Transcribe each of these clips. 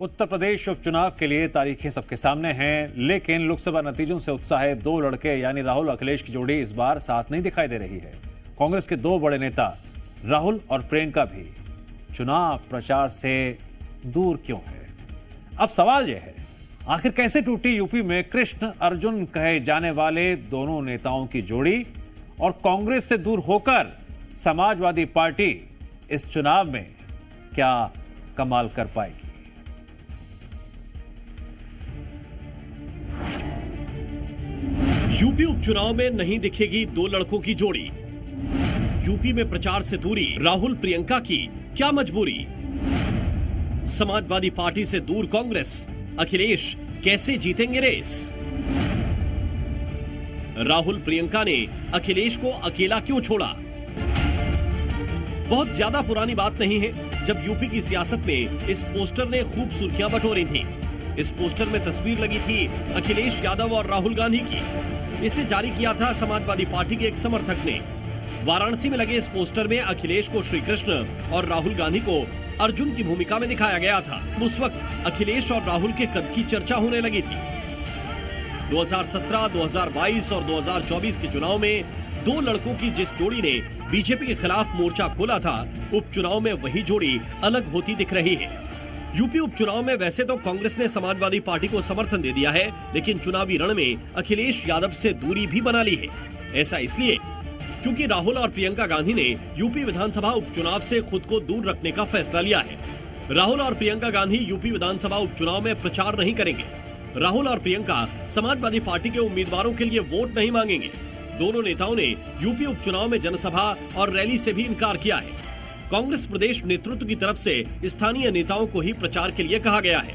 उत्तर प्रदेश उपचुनाव के लिए तारीखें सबके सामने हैं, लेकिन लोकसभा नतीजों से उत्साहित दो लड़के यानी राहुल अखिलेश की जोड़ी इस बार साथ नहीं दिखाई दे रही है। कांग्रेस के दो बड़े नेता राहुल और प्रियंका भी चुनाव प्रचार से दूर क्यों है? अब सवाल यह है, आखिर कैसे टूटी यूपी में कृष्ण अर्जुन कहे जाने वाले दोनों नेताओं की जोड़ी, और कांग्रेस से दूर होकर समाजवादी पार्टी इस चुनाव में क्या कमाल कर पाएगी? यूपी उपचुनाव में नहीं दिखेगी दो लड़कों की जोड़ी। यूपी में प्रचार से दूरी राहुल प्रियंका की क्या मजबूरी? समाजवादी पार्टी से दूर कांग्रेस, अखिलेश कैसे जीतेंगे रेस? राहुल प्रियंका ने अखिलेश को अकेला क्यों छोड़ा? बहुत ज्यादा पुरानी बात नहीं है जब यूपी की सियासत में इस पोस्टर ने खूब सुर्खियां बटोरी थी। इस पोस्टर में तस्वीर लगी थी अखिलेश यादव और राहुल गांधी की। इसे जारी किया था समाजवादी पार्टी के एक समर्थक ने। वाराणसी में लगे इस पोस्टर में अखिलेश को श्री कृष्ण और राहुल गांधी को अर्जुन की भूमिका में दिखाया गया था। उस वक्त अखिलेश और राहुल के कद की चर्चा होने लगी थी। 2017, 2022 और 2024 के चुनाव में दो लड़कों की जिस जोड़ी ने बीजेपी के खिलाफ मोर्चा खोला था, उपचुनाव में वही जोड़ी अलग होती दिख रही है। यूपी उपचुनाव में वैसे तो कांग्रेस ने समाजवादी पार्टी को समर्थन दे दिया है, लेकिन चुनावी रण में अखिलेश यादव से दूरी भी बना ली है। ऐसा इसलिए क्योंकि राहुल और प्रियंका गांधी ने यूपी विधानसभा उपचुनाव से खुद को दूर रखने का फैसला लिया है। राहुल और प्रियंका गांधी यूपी विधानसभा उपचुनाव में प्रचार नहीं करेंगे। राहुल और प्रियंका समाजवादी पार्टी के उम्मीदवारों के लिए वोट नहीं मांगेंगे। दोनों नेताओं ने यूपी उपचुनाव में जनसभा और रैली से भी इनकार किया है। कांग्रेस प्रदेश नेतृत्व की तरफ से स्थानीय नेताओं को ही प्रचार के लिए कहा गया है।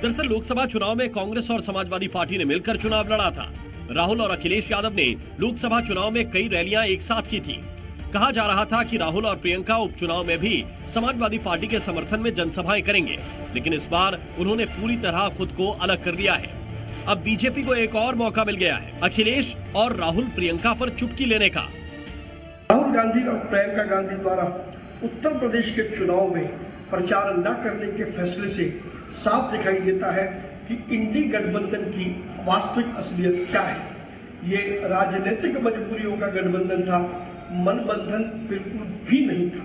दरअसल लोकसभा चुनाव में कांग्रेस और समाजवादी पार्टी ने मिलकर चुनाव लड़ा था। राहुल और अखिलेश यादव ने लोकसभा चुनाव में कई रैलियां एक साथ की थी। कहा जा रहा था कि राहुल और प्रियंका उपचुनाव में भी समाजवादी पार्टी के समर्थन में जनसभाएं करेंगे, लेकिन इस बार उन्होंने पूरी तरह खुद को अलग कर लिया है। अब बीजेपी को एक और मौका मिल गया है अखिलेश और राहुल प्रियंका पर चुटकी लेने का। राहुल गांधी और प्रियंका गांधी द्वारा उत्तर प्रदेश के चुनाव में प्रचार न करने के फैसले से साफ दिखाई देता है कि इंडी गठबंधन की वास्तविक असलियत क्या है। ये राजनीतिक मजबूरियों का गठबंधन था, मनबंधन बिल्कुल भी नहीं था।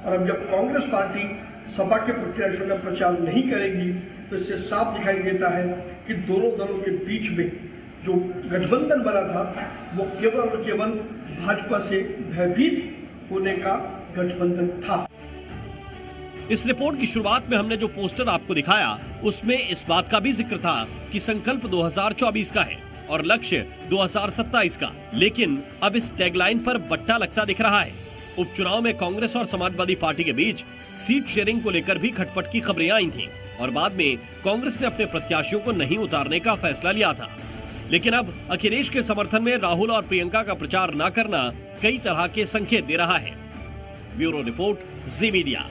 और अब जब कांग्रेस पार्टी सपा के प्रत्याशियों का प्रचार नहीं करेगी तो इससे साफ दिखाई देता है कि दोनों दलों के बीच में जो गठबंधन बना था वो केवल और केवल भाजपा से भयभीत होने का गठबंधन था। इस रिपोर्ट की शुरुआत में हमने जो पोस्टर आपको दिखाया उसमें इस बात का भी जिक्र था कि संकल्प 2024 का है और लक्ष्य 2027 का, लेकिन अब इस टैगलाइन पर बट्टा लगता दिख रहा है। उपचुनाव में कांग्रेस और समाजवादी पार्टी के बीच सीट शेयरिंग को लेकर भी खटपट की खबरें आई थीं और बाद में कांग्रेस ने अपने प्रत्याशियों को नहीं उतारने का फैसला लिया था। लेकिन अब अखिलेश के समर्थन में राहुल और प्रियंका का प्रचार न करना कई तरह के संकेत दे रहा है। ब्यूरो रिपोर्ट, जी मीडिया।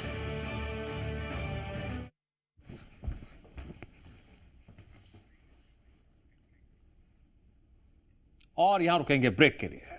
और यहां रुकेंगे ब्रेक के लिए।